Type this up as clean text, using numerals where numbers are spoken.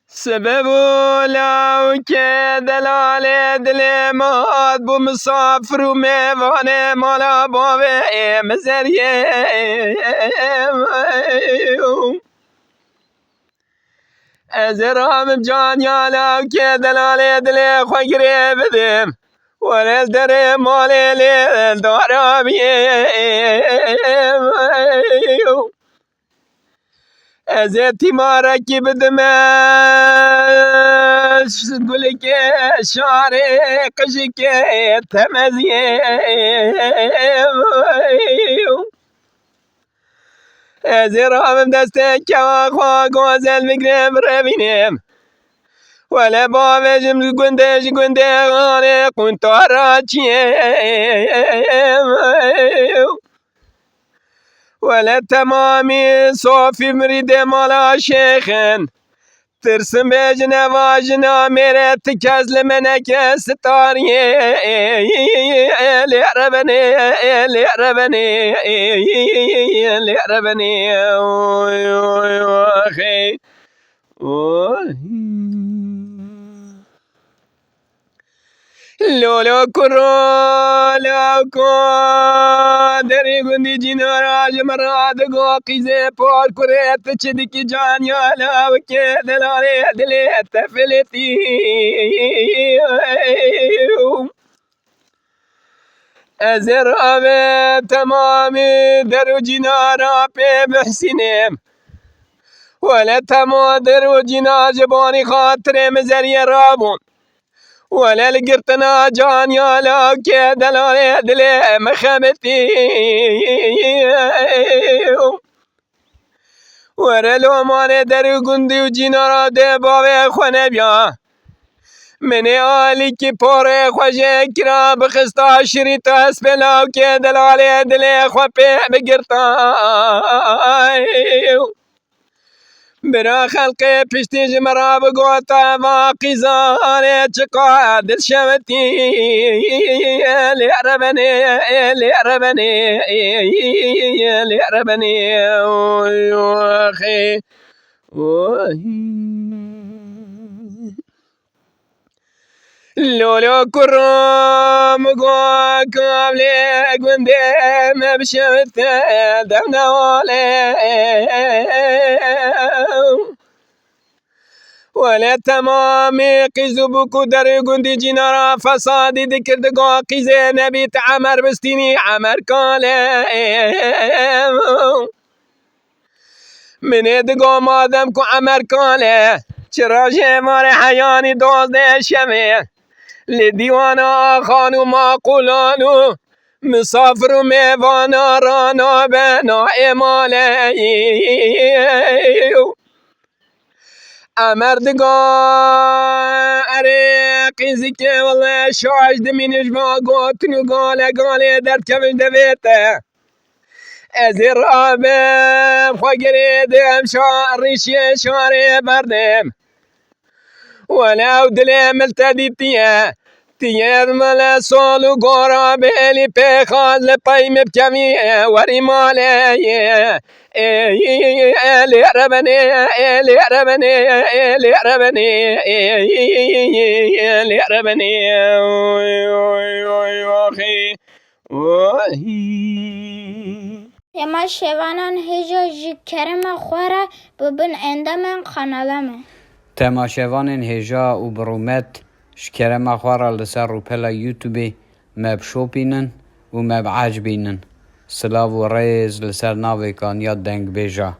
سبب لو که دلال دل ماد بو مسافر و میوانه مالا باوه مزریه از رام جان یا لو که دلال دل خوگره بدم ورز در مال لیل دارامیه از اعتماره کی بدمش گلی که شاره قشی که تمزیه از رام دسته که خواه گوزل میگرم روینم ولی باوشم گنده غانه قنطارا چیه ولی تمامی صافی مرید مالا شیخن ترسم بجنه واجنا میره تکز لمنک ستاریه لعربنی آخی لولو کرو لوکو دری گندی جینا راج مراد گو قیزه پار کرت چدکی جانیا لوکه دلاله دلی تفلتی از رابه تمامی درو جینا را پی بحسینم ولی تمام درو جینا جبانی خاطر مزری رابون ولا لقرتنا جان يا لوك يا دلال دلي مخبتي ورا لو ما در گندی و جینارا ده باوی خونه بیا منی آلی کی پاره خوشه کرا بخستا شریط اسب لوک دلال دلي خواه بگرتا برا خلق پشتی جمرا بگوتا واقعی زانه چکا دل شوتی لعربنی آخی لولو کرم گو کاملی گنده مبشوت دم نواله ولی تمامی قیزو بکو در گندی جینارا فسادی دکردگو قیزه نبیت عمر بستینی عمر کاله منی دگو مادم کو عمر کاله چرا شمار حیانی دوزده شمه لدیوانا خانو معقولانو مسافر و میوانا رانا بنا اماله امردگان اره قیزی که والله شاش دمینش با گوتنو گاله در کمش دویته از رابم خوگریدم ریشی شاره بردم ولو دلی ملتدیتیه تیه مل سالو گورا بیلی پیخاز لپای مبکمی وری ماله لعربني اما شوانان هجا جکرم خوره ببن اندامن قنالمه تماشاوان هجا و برومت شکرم خواره لسر رو پلا یوتیوبی مب شوپینن و مب عجبینن سلاو و ریز لسر ناوی کان یاد دنگ بیجا